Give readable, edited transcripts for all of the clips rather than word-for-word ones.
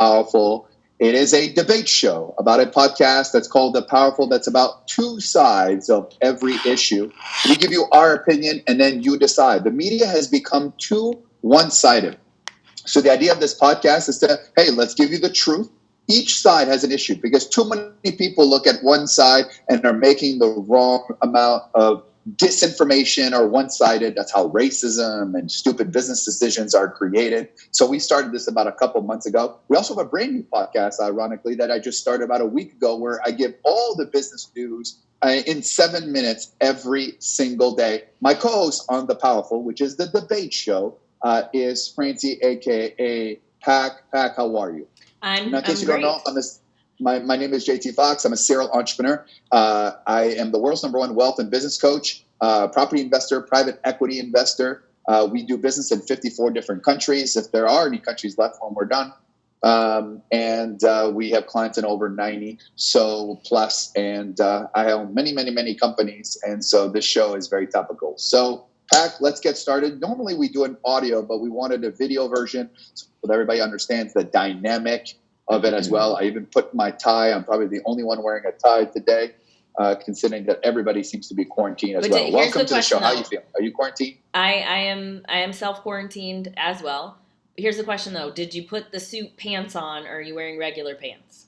Powerful. It is a debate show about a podcast that's called The Powerful, that's about two sides of every issue. We give you our opinion, and then you decide. The media has become too one-sided. So the idea of this podcast is to, hey, let's give you the truth. Each side has an issue because too many people look at one side and are making the wrong amount of disinformation or one-sided. That's how racism and stupid business decisions are created. So we started this about a couple months ago. We also have a brand new podcast, ironically, that I just started about a week ago, where I give all the business news in 7 minutes every single day. My co-host on The Powerful, which is the debate show, is Francie, aka Pack. Pack, how are you? I'm in case you great. don't know, my name is JT Foxx. I'm a serial entrepreneur. I am the world's #1 wealth and business coach, property investor, private equity investor. We do business in 54 different countries. If there are any countries left when we're done. And we have clients in over 90 plus, and I own many companies. And so this show is very topical. So Pack, let's get started. Normally we do an audio, but we wanted a video version so that everybody understands the dynamic of it as well. I even put my tie. I'm probably the only one wearing a tie today, considering that everybody seems to be quarantined as well. Welcome to the show. How are you feeling? Are you quarantined? I am self-quarantined as well. Here's the question, though. Did you put the suit pants on, or are you wearing regular pants?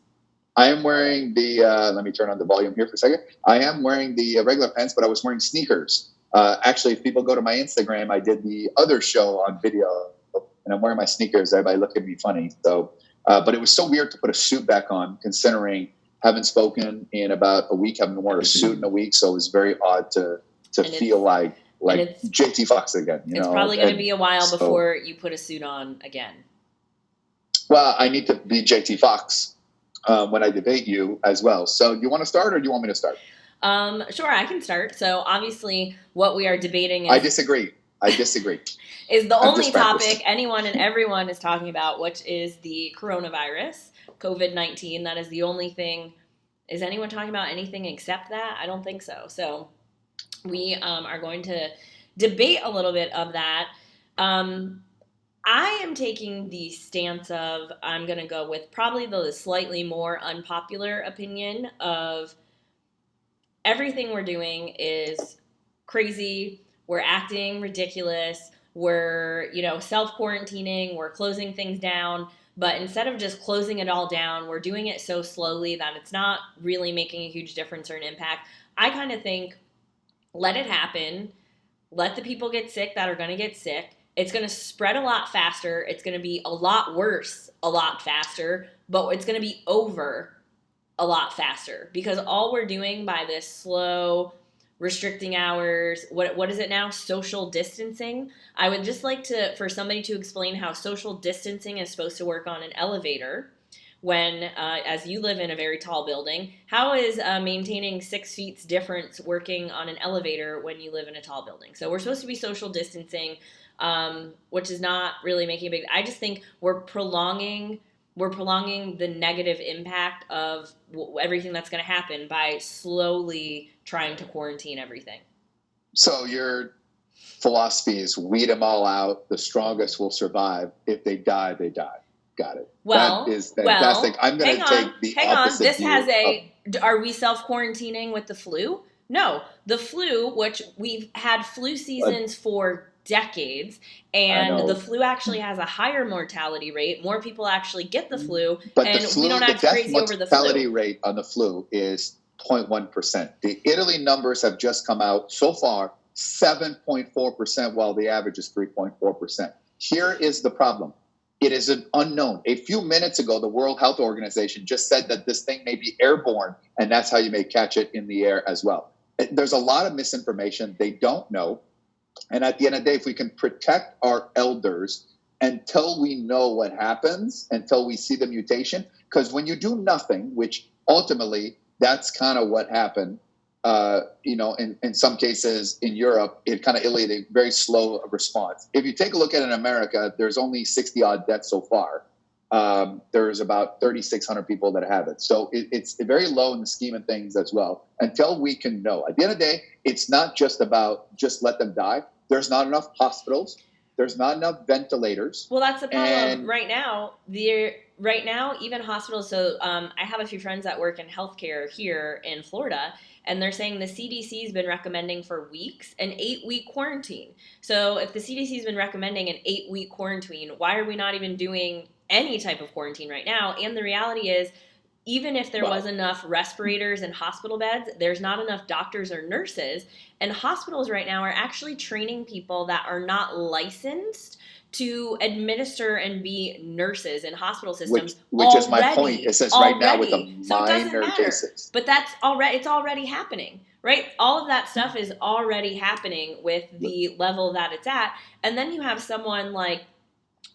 I am wearing the, let me turn on the volume here for a second. I am wearing the regular pants, but I was wearing sneakers. Actually, if people go to my Instagram, I did the other show on video, and I'm wearing my sneakers. Everybody looked at me funny. So, but it was so weird to put a suit back on, considering haven't spoken in about a week, haven't worn a suit in a week. So it was very odd to feel like JT Foxx again. It's probably going to be a while before you put a suit on again. Well, I need to be JT Foxx when I debate you as well. So do you want to start, or do you want me to start? Sure, I can start. So obviously what we are debating is... I disagree. is the only topic anyone and everyone is talking about, which is the coronavirus, COVID-19. That is the only thing. Is anyone talking about anything except that? I don't think so. So we are going to debate a little bit of that. I am taking the stance of, I'm going to go with probably the slightly more unpopular opinion of everything we're doing is crazy. We're acting ridiculous. We're, self-quarantining. We're closing things down. But instead of just closing it all down, we're doing it so slowly that it's not really making a huge difference or an impact. I kind of think, let it happen. Let the people get sick that are going to get sick. It's going to spread a lot faster. It's going to be a lot worse a lot faster. But it's going to be over a lot faster, because all we're doing by this slow restricting hours, what is it now? Social distancing. I would just like for somebody to explain how social distancing is supposed to work on an elevator when, as you live in a very tall building, how is maintaining 6 feet's difference working on an elevator when you live in a tall building? So we're supposed to be social distancing, which is not really making a big, I just think we're prolonging the negative impact of everything that's going to happen by slowly trying to quarantine everything. So your philosophy is weed them all out. The strongest will survive. If they die, they die. Got it. Well, that is fantastic. I'm going to take the opposite This view has are we self-quarantining with the flu? No. The flu, which we've had flu seasons for decades, and the flu actually has a higher mortality rate. More people actually get the flu, but and we don't act crazy over the flu. The mortality rate on the flu is 0.1%. The Italy numbers have just come out so far, 7.4%, while the average is 3.4%. Here is the problem. It is an unknown. A few minutes ago, the World Health Organization just said that this thing may be airborne, and that's how you may catch it in the air as well. There's a lot of misinformation. They don't know. And at the end of the day, if we can protect our elders until we know what happens, until we see the mutation, because when you do nothing, which ultimately that's kind of what happened, in some cases in Europe, it kind of elicited a very slow response. If you take a look at in America, there's only 60 odd deaths so far. There's about 3,600 people that have it. So it's very low in the scheme of things as well, until we can know. At the end of the day, it's not just about just let them die. There's not enough hospitals. There's not enough ventilators. Well, that's the problem. Right now, right now, even hospitals. So I have a few friends that work in healthcare here in Florida, and they're saying the CDC has been recommending for weeks an 8-week quarantine. So if the CDC has been recommending an 8-week quarantine, why are we not even doing any type of quarantine right now? And the reality is, even if there was Well, enough respirators and hospital beds, there's not enough doctors or nurses. And hospitals right now are actually training people that are not licensed to administer and be nurses in hospital systems which is my point. It says right now with the So it doesn't minor matter. cases. But it's already happening, right? All of that stuff is already happening with the level that it's at. And then you have someone like,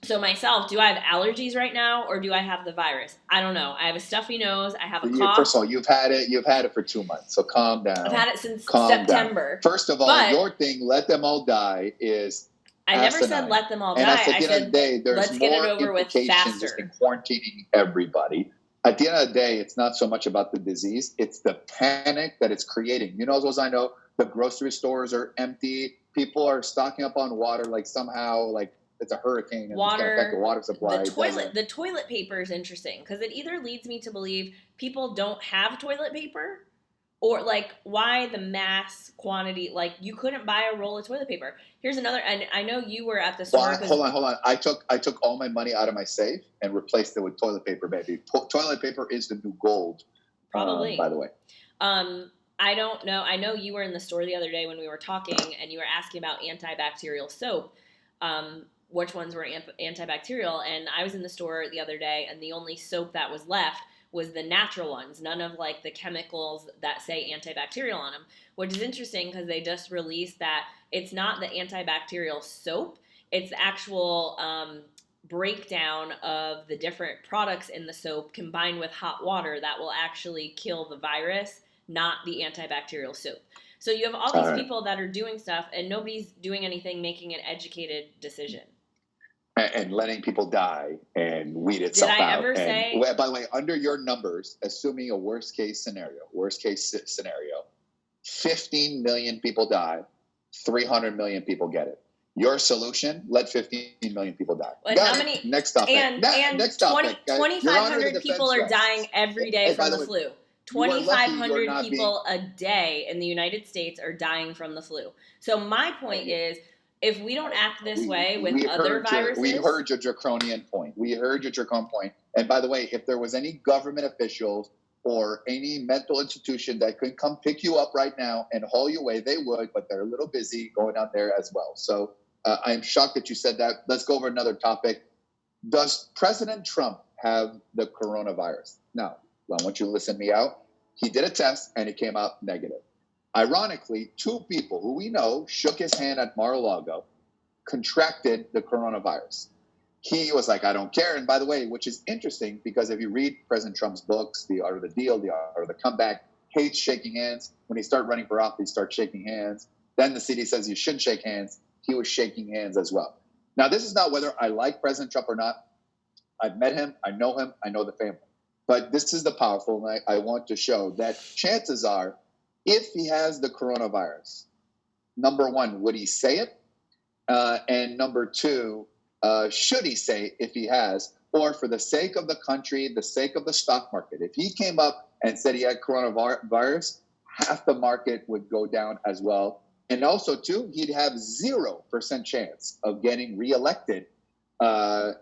so myself, do I have allergies right now or do I have the virus? I don't know. I have a stuffy nose. I have a First cough. of all, you've had it for 2 months, so calm down. I've had it since calm September. Down. First of all, but your thing, let them all die, is I never said let them all die. At the end of the day, there's let's get it over with faster. In quarantining everybody. At the end of the day, it's not so much about the disease; it's the panic that it's creating. You know, as well as I know, the grocery stores are empty. People are stocking up on water, like somehow, like it's a hurricane and it's going to affect the water supply. The toilet paper is interesting because it either leads me to believe people don't have toilet paper, or like why the mass quantity. Like you couldn't buy a roll of toilet paper. Here's another, and I know you were at the store. Hold on. I took all my money out of my safe and replaced it with toilet paper, baby. Toilet paper is the new gold. Probably. By the way. I don't know. I know you were in the store the other day when we were talking, and you were asking about antibacterial soap. Which ones were antibacterial? And I was in the store the other day, and the only soap that was left was the natural ones, none of like the chemicals that say antibacterial on them, which is interesting because they just released that it's not the antibacterial soap, it's the actual breakdown of the different products in the soap combined with hot water that will actually kill the virus, not the antibacterial soap. So you have all these people that are doing stuff and nobody's doing anything, making an educated decision. And letting people die and weed itself out. Did I ever say? By the way, under your numbers, assuming a worst case scenario, 15 million people die, 300 million people get it. Your solution, let 15 million people die. How many? Next topic. Next topic. 2,500 people are dying every day from the flu. 2,500 people a day in the United States are dying from the flu. So my point is, if we don't act this way with other viruses... We heard your draconian point. And by the way, if there was any government officials or any mental institution that could come pick you up right now and haul you away, they would, but they're a little busy going out there as well. So I'm shocked that you said that. Let's go over another topic. Does President Trump have the coronavirus? Now, I want you to listen me out. He did a test and it came out negative. Ironically, 2 people who we know shook his hand at Mar-a-Lago contracted the coronavirus. He was like, I don't care. And by the way, which is interesting because if you read President Trump's books, The Art of the Deal, The Art of the Comeback, hates shaking hands. When he started running for office, he started shaking hands. Then the CD says you shouldn't shake hands. He was shaking hands as well. Now, this is not whether I like President Trump or not. I've met him. I know him. I know the family. But this is the powerful, and I want to show that chances are, if he has the coronavirus, number one, would he say it? And number two, should he say it if he has? Or for the sake of the country, the sake of the stock market, if he came up and said he had coronavirus, half the market would go down as well. And also, too, he'd have 0% chance of getting reelected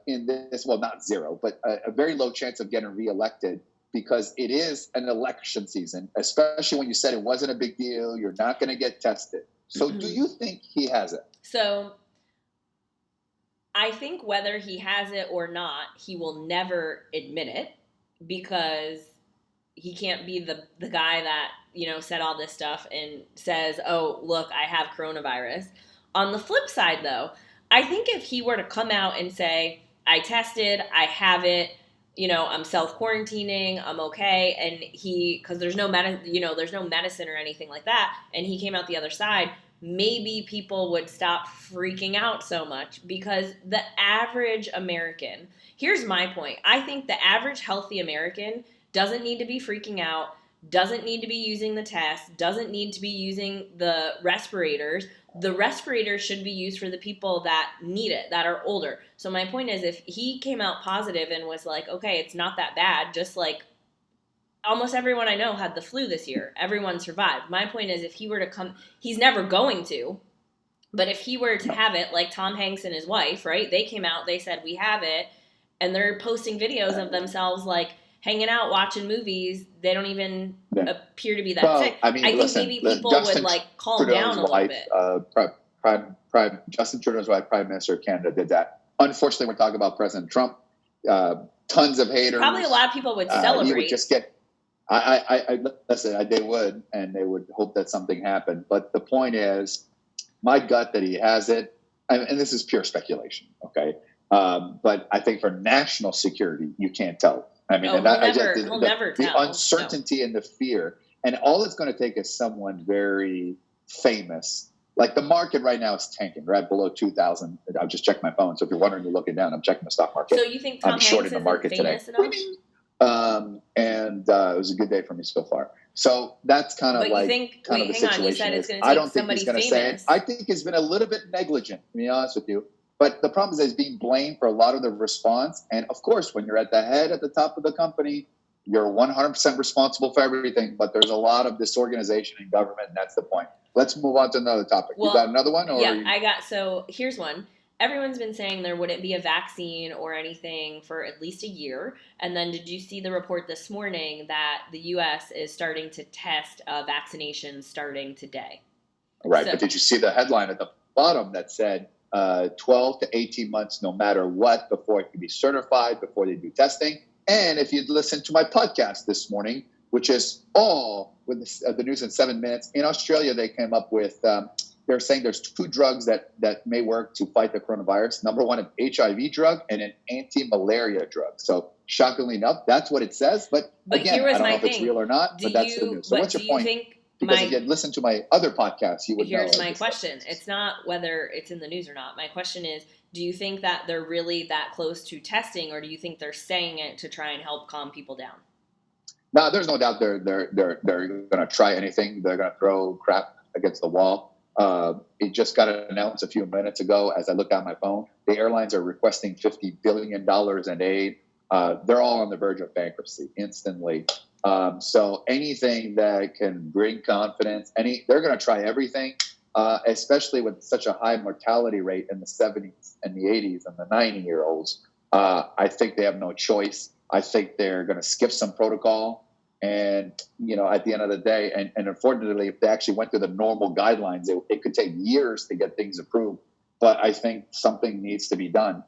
in this. Well, not zero, but a very low chance of getting reelected. Because it is an election season, especially when you said it wasn't a big deal, you're not going to get tested. So do you think he has it? So I think whether he has it or not, he will never admit it because he can't be the guy that, said all this stuff and says, oh, look, I have coronavirus. On the flip side, though, I think if he were to come out and say, I tested, I have it, I'm self-quarantining, I'm okay, and because there's no medicine or anything like that, and he came out the other side, maybe people would stop freaking out so much because the average American, here's my point, I think the average healthy American doesn't need to be freaking out, doesn't need to be using the test, doesn't need to be using the respirators. The respirators should be used for the people that need it, that are older. So my point is, if he came out positive and was like, okay, it's not that bad, just like almost everyone I know had the flu this year. Everyone survived. My point is, if he were to come, he's never going to, but if he were to have it, like Tom Hanks and his wife, right? They came out, they said, we have it, and they're posting videos of themselves like hanging out, watching movies. They don't even appear to be that sick. I mean, I think listen, maybe people Justin would like calm Trudeau's down a little wife, bit. Justin Trudeau's wife, Prime Minister of Canada, did that. Unfortunately, we're talking about President Trump. Tons of haters. Probably a lot of people would celebrate. He would just get. Listen, they would, and they would hope that something happened. But the point is, my gut that he has it, and this is pure speculation, okay? But I think for national security, you can't tell. I mean, he'll never tell. The uncertainty and the fear, and all it's going to take is someone very famous. Like the market right now is tanking, right below 2,000. I'll just check my phone. So if you're wondering, you're looking down. I'm checking the stock market. So you think Tom Hanks isn't famous enough? It was a good day for me so far. So that's kind of the situation. You said it's going to I take don't think he's going to say it. I think he's been a little bit negligent, to be honest with you. But the problem is that he's being blamed for a lot of the response. And of course, when you're at the head, at the top of the company, you're 100% responsible for everything. But there's a lot of disorganization in government, and that's the point. Let's move on to another topic. You got another one? So here's one. Everyone's been saying there wouldn't be a vaccine or anything for at least a year. And then did you see the report this morning that the U.S. is starting to test vaccinations starting today? Right. But did you see the headline at the bottom that said 12 to 18 months no matter what before it can be certified, before they do testing? And if you'd listen to my podcast this morning, which is all with the news in 7 minutes, in Australia they came up with they're saying there's 2 drugs that may work to fight the coronavirus. Number one, an HIV drug and an anti-malaria drug. So shockingly enough, that's what it says. But again, I don't know if it's real or not, but that's the news. So what's your point? Because if you had listened to my other podcast, you would know. Here's my question. It's not whether it's in the news or not. My question is, do you think that they're really that close to testing, or do you think they're saying it to try and help calm people down? No, there's no doubt they're going to try anything. They're going to throw crap against the wall. It just got announced a few minutes ago as I looked at my phone. The airlines are requesting $50 billion in aid. They're all on the verge of bankruptcy instantly. So anything that can bring confidence, they're going to try everything, especially with such a high mortality rate in the 70s and the 80s and the 90-year-olds. I think they have no choice. I think they're going to skip some protocol. And, at the end of the day, and unfortunately, if they actually went through the normal guidelines, it could take years to get things approved. But I think something needs to be done.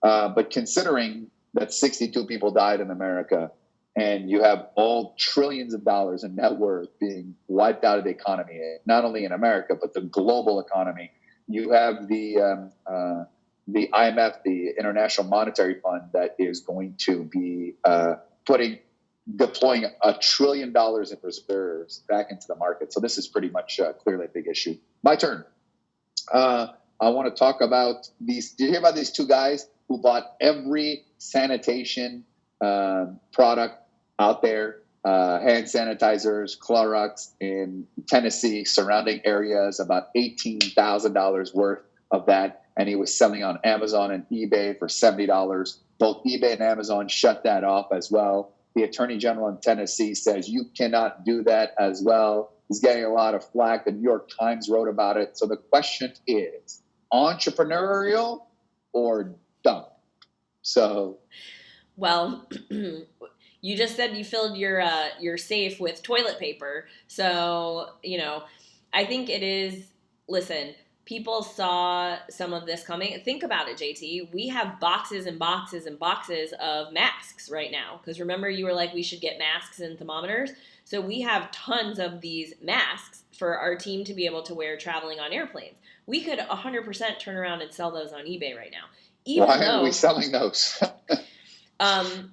But considering that 62 people died in America, and you have all trillions of dollars in net worth being wiped out of the economy, not only in America, but the global economy, you have the IMF, the International Monetary Fund, that is going to be deploying $1 trillion in reserves back into the market. So this is pretty much clearly a big issue. My turn. I want to talk about these. Did you hear about these 2 guys who bought every sanitation product out there? Hand sanitizers, Clorox in Tennessee, surrounding areas, about $18,000 worth of that. And he was selling on Amazon and eBay for $70. Both eBay and Amazon shut that off as well. The Attorney General in Tennessee says you cannot do that as well. He's getting a lot of flack. The New York Times wrote about it. So the question is, entrepreneurial or dumb? So, well, you just said you filled your safe with toilet paper. So, I think it is. Listen, people saw some of this coming. Think about it, JT. We have boxes and boxes and boxes of masks right now. Because remember, you were like, we should get masks and thermometers. So we have tons of these masks for our team to be able to wear traveling on airplanes. We could 100% turn around and sell those on eBay right now. Why are we selling those?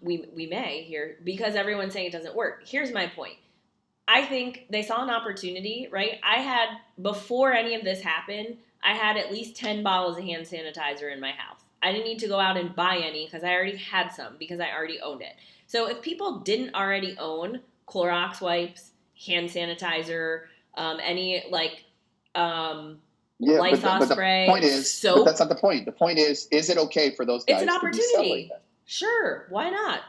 We may here because everyone's saying it doesn't work. Here's my point. I think they saw an opportunity, right? Before any of this happened, I had at least 10 bottles of hand sanitizer in my house. I didn't need to go out and buy any because I already had some because I already owned it. So if people didn't already own Clorox wipes, hand sanitizer, any like Yeah, Lysol but the spray, point is, but that's soap. not the point. The point is it okay for those It's an guys to be selling opportunity. that? Sure, why not?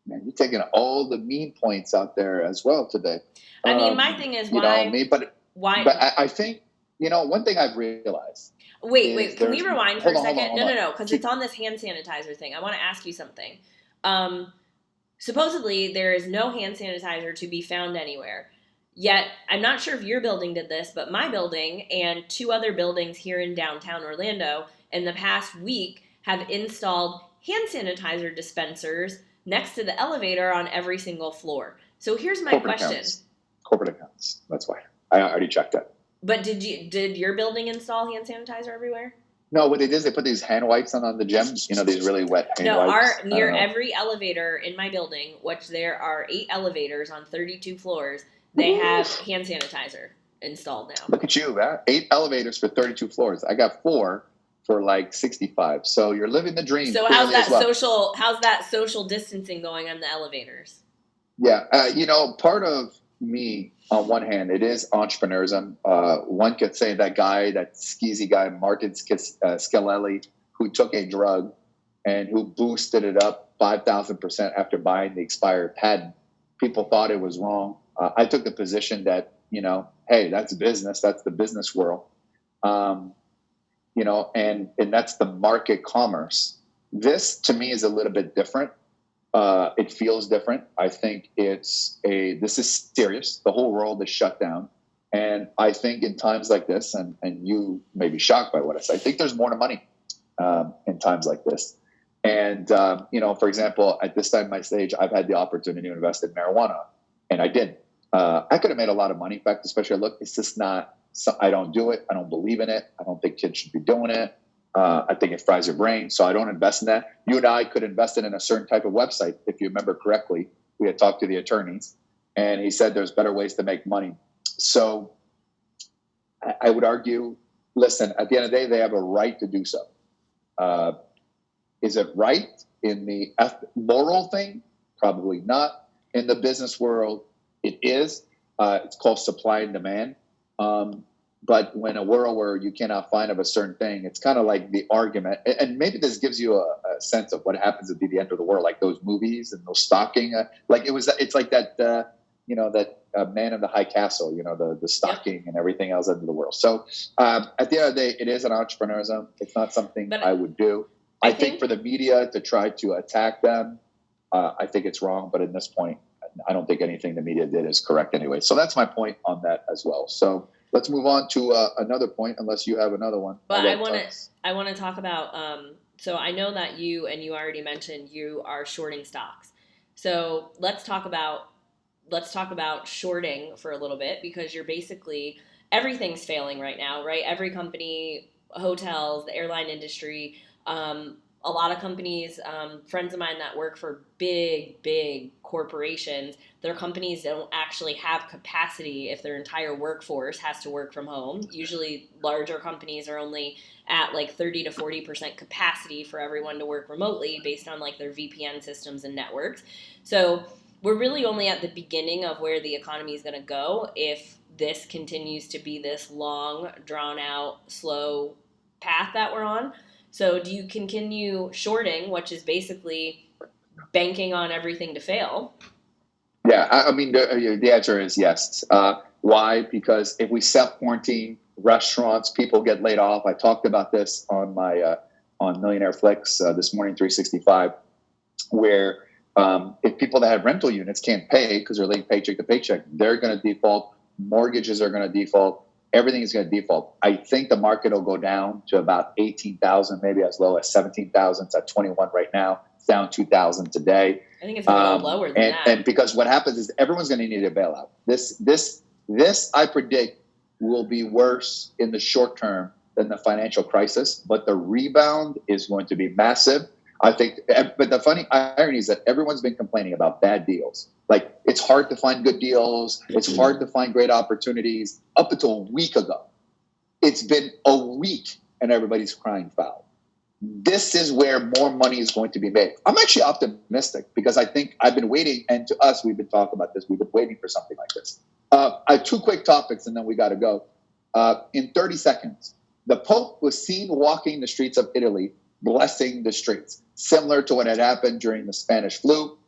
Man, you're taking all the mean points out there as well today. I mean, my thing is You know why me, but why I think one thing I've realized is Can we rewind for a second? No, hold no, on. no, because it's on this hand sanitizer thing. I want to ask you something. Um, Supposedly, there is no hand sanitizer to be found anywhere. Yet, I'm not sure if your building did this, but my building and two other buildings here in downtown Orlando in the past week have installed hand sanitizer dispensers next to the elevator on every single floor. So here's my question. Corporate accounts. That's why. I already checked that. But did your building install hand sanitizer everywhere? No, what it is, they put these hand wipes on the gyms. These really wet hand wipes. Near every elevator in my building, which there are 8 elevators on 32 floors, they have hand sanitizer installed now. Look at you, huh? 8 elevators for 32 floors. I got 4 for like 65. So you're living the dream. So how's that social distancing going on the elevators? Yeah, part of me, on one hand, it is entrepreneurism. One could say that skeezy guy, Martin Scalelli, who took a drug and who boosted it up 5,000% after buying the expired patent. People thought it was wrong. I took the position that, hey, that's business. That's the business world. And that's the market commerce. This, to me, is a little bit different. It feels different. I think this is serious. The whole world is shut down. And I think in times like this, and you may be shocked by what I say, I think there's more to money in times like this. And, for example, at this time in my stage, I've had the opportunity to invest in marijuana, and I did. I could have made a lot of money. In fact, especially it's just not, I don't do it. I don't believe in it. I don't think kids should be doing it. I think it fries your brain, so I don't invest in that. You and I could invest it in a certain type of website. If you remember correctly, we had talked to the attorneys, and he said there's better ways to make money. So I would argue, listen, at the end of the day, they have a right to do so. Is it right in the moral thing? Probably not. In the business world, it is. It's called supply and demand. But when a world where you cannot find of a certain thing, it's kind of like the argument. And maybe this gives you a sense of what happens at the end of the world, like those movies and those stocking. It's like that, that Man in the High Castle, the stocking and everything else into the world. So at the end of the day, it is an entrepreneurism. It's not something I would do. I think for the media to try to attack them, I think it's wrong. But at this point, I don't think anything the media did is correct anyway. So that's my point on that as well. So let's move on to another point, unless you have another one. But I want to talk about. So I know that you already mentioned you are shorting stocks. So let's talk about shorting for a little bit, because you're basically, everything's failing right now, right? Every company, hotels, the airline industry. A lot of companies, friends of mine that work for big corporations, their companies don't actually have capacity if their entire workforce has to work from home. Usually larger companies are only at like 30 to 40% capacity for everyone to work remotely based on like their VPN systems and networks. So we're really only at the beginning of where the economy is going to go if this continues to be this long, drawn out, slow path that we're on. So do you continue shorting, which is basically banking on everything to fail? Yeah, I mean, the answer is yes. Why? Because if we self-quarantine restaurants, people get laid off. I talked about this on my on Millionaire Flicks this morning, 365, where if people that have rental units can't pay because they're living paycheck to paycheck, they're going to default. Mortgages are going to default. Everything is going to default. I think the market will go down to about 18,000, maybe as low as 17,000. It's at 21 right now. It's down 2,000 today. I think it's going to go lower than that. And because what happens is everyone's going to need a bailout. This I predict will be worse in the short term than the financial crisis, but the rebound is going to be massive. I think, but the funny irony is that everyone's been complaining about bad deals. Like, it's hard to find good deals. It's hard to find great opportunities. Up until a week ago, it's been a week and everybody's crying foul. this is where more money is going to be made. I'm actually optimistic because I think I've been waiting, and to us, we've been talking about this. We've been waiting for something like this. I have two quick topics, and then we got to go. In 30 seconds, the Pope was seen walking the streets of Italy, blessing the streets, similar to what had happened during the Spanish flu.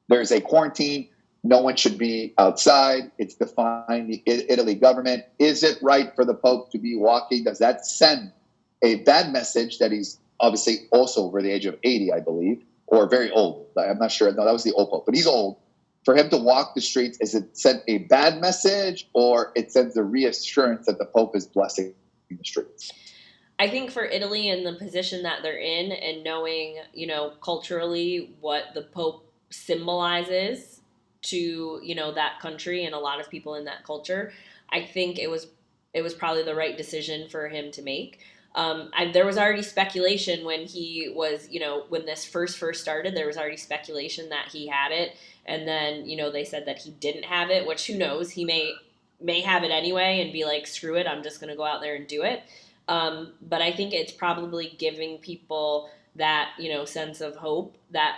There's a quarantine. No one should be outside. It's defying the Italy government. Is it right for the Pope to be walking? Does that send a bad message that he's obviously also over the age of 80, I believe, or very old? I'm not sure. No, that was the old Pope, but he's old. For him to walk the streets, is it send a bad message, or it sends a reassurance that the Pope is blessing the streets? I think for Italy and the position that they're in, and knowing, culturally what the Pope symbolizes to, that country and a lot of people in that culture, I think it was probably the right decision for him to make. There was already speculation when he was, when this first started, there was already speculation that he had it. And then, they said that he didn't have it, which who knows, he may have it anyway and be like, screw it, I'm just going to go out there and do it. But I think it's probably giving people that, sense of hope that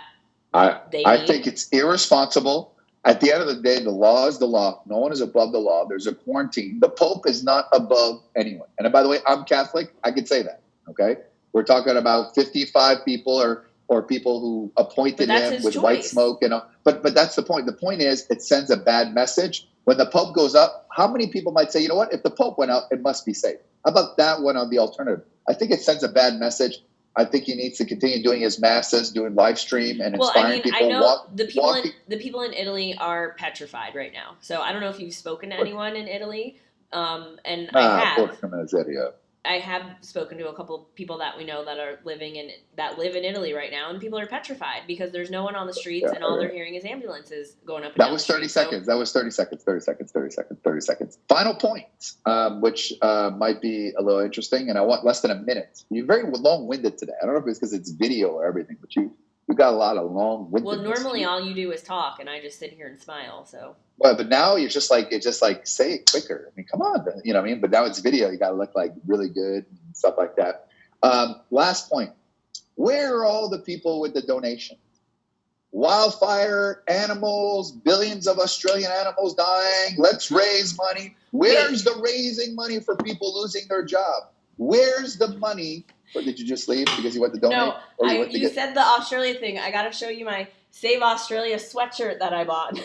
I think it's irresponsible. At the end of the day, the law is the law. No one is above the law. There's a quarantine. The Pope is not above anyone. And by the way, I'm Catholic. I could say that. Okay, we're talking about 55 people or people who appointed him with choice. White smoke, But that's the point. The point is, it sends a bad message. When the Pope goes up, how many people might say, you know what? If the Pope went out, it must be safe. How about that one on the alternative? I think it sends a bad message. I think he needs to continue doing his masses, doing live stream, and inspiring people. I know the people in Italy are petrified right now. So I don't know if you've spoken to anyone in Italy, and I have spoken to a couple of people that we know that live in Italy right now, and people are petrified because there's no one on the streets, and all they're hearing is ambulances going up and down. That was 30 seconds. That was 30 seconds. 30 seconds. 30 seconds. 30 seconds. Final points, which might be a little interesting, and I want less than a minute. You're very long-winded today. I don't know if it's because it's video or everything, but you got a lot of long-winded. Well, normally all you do is talk, and I just sit here and smile. So. Well, but now it's just like say it quicker. I mean, come on, you know what I mean? But now it's video. You got to look like really good and stuff like that. Last point. Where are all the people with the donations? Wildfire, animals, billions of Australian animals dying. Let's raise money. Where's the raising money for people losing their job? Where's the money? Or did you just leave because you went to donate? No, you said the Australia thing. I got to show you my Save Australia sweatshirt that I bought.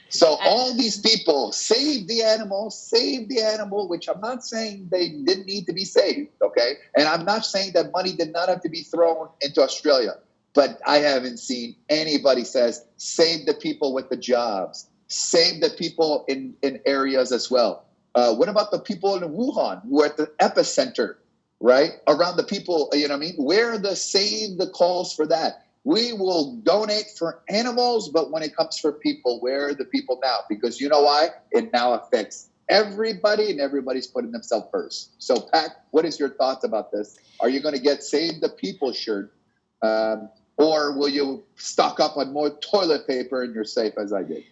So all these people save the animal, which I'm not saying they didn't need to be saved, okay? And I'm not saying that money did not have to be thrown into Australia, but I haven't seen anybody says save the people with the jobs, save the people in areas as well. What about the people in Wuhan who are at the epicenter, right? Around the people, you know what I mean? Where are the calls for that? We will donate for animals, but when it comes for people, where are the people now? Because you know why? It now affects everybody, and everybody's putting themselves first. So, Pat, what is your thoughts about this? Are you going to get Save the People shirt, or will you stock up on more toilet paper and you're safe as I did?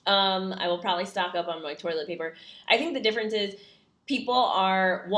I will probably stock up on my toilet paper. I think the difference is people are,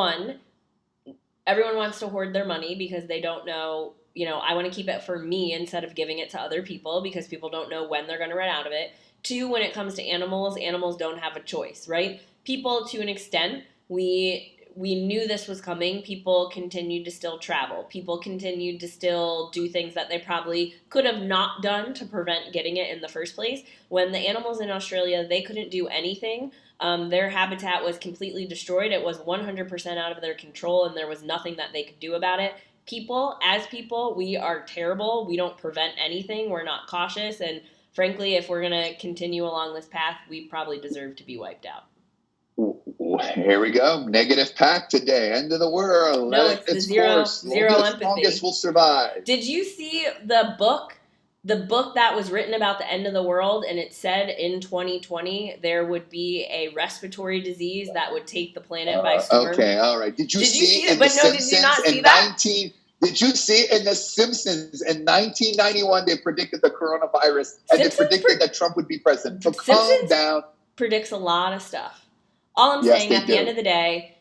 everyone wants to hoard their money because they don't know, I want to keep it for me instead of giving it to other people because people don't know when they're going to run out of it. 2, when it comes to animals don't have a choice, right? People, to an extent, we knew this was coming. People continued to still travel. People continued to still do things that they probably could have not done to prevent getting it in the first place. When the animals in Australia, they couldn't do anything. Their habitat was completely destroyed. It was 100% out of their control, and there was nothing that they could do about it. People, we are terrible. We don't prevent anything. We're not cautious. And frankly, if we're going to continue along this path, we probably deserve to be wiped out. Here we go. Negative pack today. End of the world. No, it's the zero empathy. Longest will survive. Did you see the book that was written about the end of the world, and it said in 2020 there would be a respiratory disease that would take the planet by storm? Okay, all right. Did you see it in The Simpsons? Did you not see that? Did you see in The Simpsons in 1991 they predicted the coronavirus and they predicted that Trump would be president? So calm down. Predicts a lot of stuff. All I'm saying at the end of the day,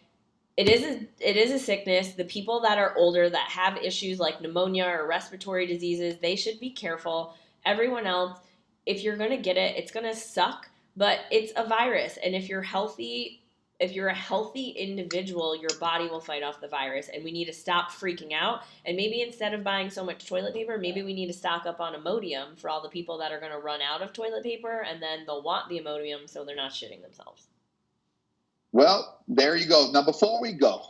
it is a sickness. The people that are older that have issues like pneumonia or respiratory diseases, they should be careful. Everyone else, if you're going to get it, it's going to suck, but it's a virus. And if you're a healthy individual, your body will fight off the virus, and we need to stop freaking out. And maybe instead of buying so much toilet paper, maybe we need to stock up on Imodium for all the people that are going to run out of toilet paper, and then they'll want the Imodium so they're not shitting themselves. Well, there you go. Now, before we go,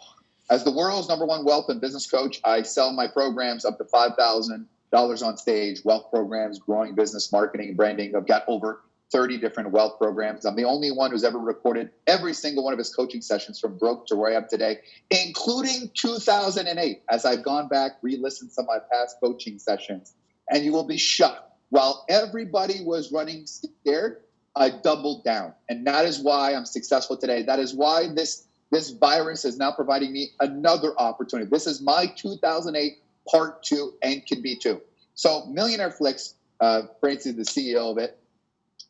as the world's #1 wealth and business coach, I sell my programs up to $5,000 on stage, wealth programs, growing business, marketing, branding. I've got over 30 different wealth programs. I'm the only one who's ever recorded every single one of his coaching sessions from broke to where I am today, including 2008, as I've gone back, re-listened some of my past coaching sessions, and you will be shocked. While everybody was running scared, I doubled down. And that is why I'm successful today. That is why this virus is now providing me another opportunity. This is my 2008 part 2 and can be 2. So Millionaire Flicks, Francie is the CEO of it.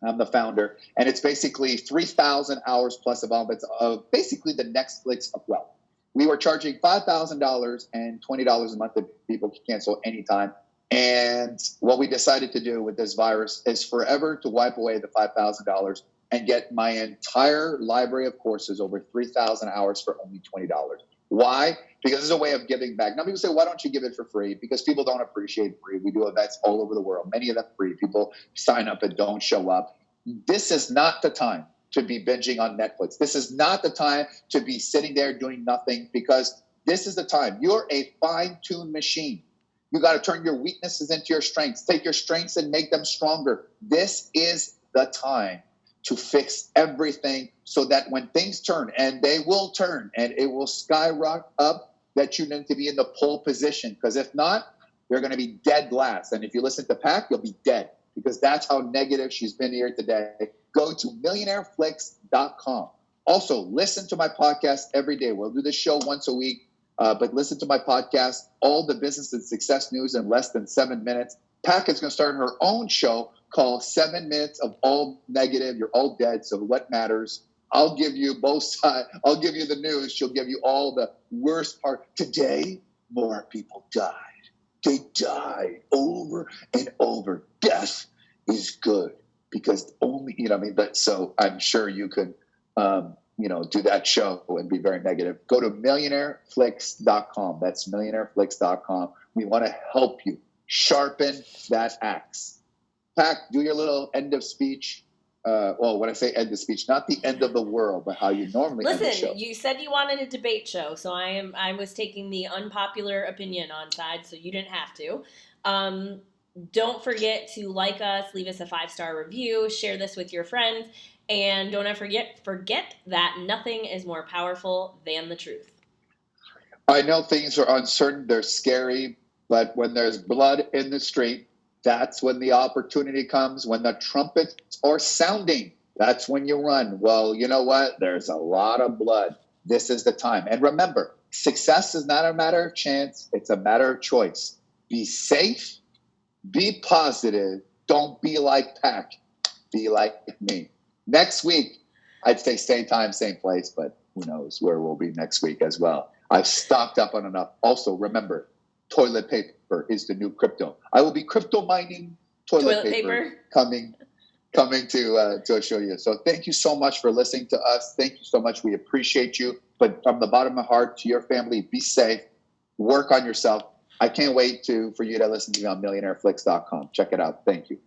I'm the founder. And it's basically 3,000 hours plus of elements of basically the Netflix of wealth. We were charging $5,000 and $20 a month if people can cancel anytime. And what we decided to do with this virus is forever to wipe away the $5,000 and get my entire library of courses, over 3,000 hours, for only $20. Why? Because it's a way of giving back. Now, people say, why don't you give it for free? Because people don't appreciate free. We do events all over the world, many of them free. People sign up and don't show up. This is not the time to be binging on Netflix. This is not the time to be sitting there doing nothing, because this is the time. You're a fine-tuned machine. You got to turn your weaknesses into your strengths. Take your strengths and make them stronger. This is the time to fix everything so that when things turn, and they will turn, and it will skyrocket up, that you need to be in the pole position. Because if not, you're going to be dead last. And if you listen to Pac, you'll be dead, because that's how negative she's been here today. Go to millionaireflix.com. Also, listen to my podcast every day. We'll do this show once a week. But listen to my podcast, all the business and success news in less than 7 minutes. Pac is going to start her own show called 7 Minutes of All Negative. You're all dead, so what matters? I'll give you both sides. I'll give you the news. She'll give you all the worst part. Today, more people died. They died over and over. Death is good, because only, but so I'm sure you could, do that show and be very negative. Go to millionaireflix.com. That's millionaireflix.com. We want to help you sharpen that axe. Pac, do your little end of speech. When I say end of speech, not the end of the world, but how you normally end the show. Listen, you said you wanted a debate show, so I was taking the unpopular opinion on side, so you didn't have to. Don't forget to like us, leave us a 5-star review, share this with your friends, and don't ever forget that nothing is more powerful than the truth. I know things are uncertain, they're scary, but when there's blood in the street, that's when the opportunity comes. When the trumpets are sounding, that's when you run. Well, you know what? There's a lot of blood. This is the time. And remember, success is not a matter of chance. It's a matter of choice. Be safe. Be positive. Don't be like Pac. Be like me. Next week, I'd say same time, same place, but who knows where we'll be next week as well. I've stocked up on enough. Also, remember, toilet paper is the new crypto. I will be crypto mining toilet paper coming to show you. So thank you so much for listening to us. Thank you so much. We appreciate you. But from the bottom of my heart, to your family, be safe. Work on yourself. I can't wait for you to listen to me on millionaireflix.com. Check it out. Thank you.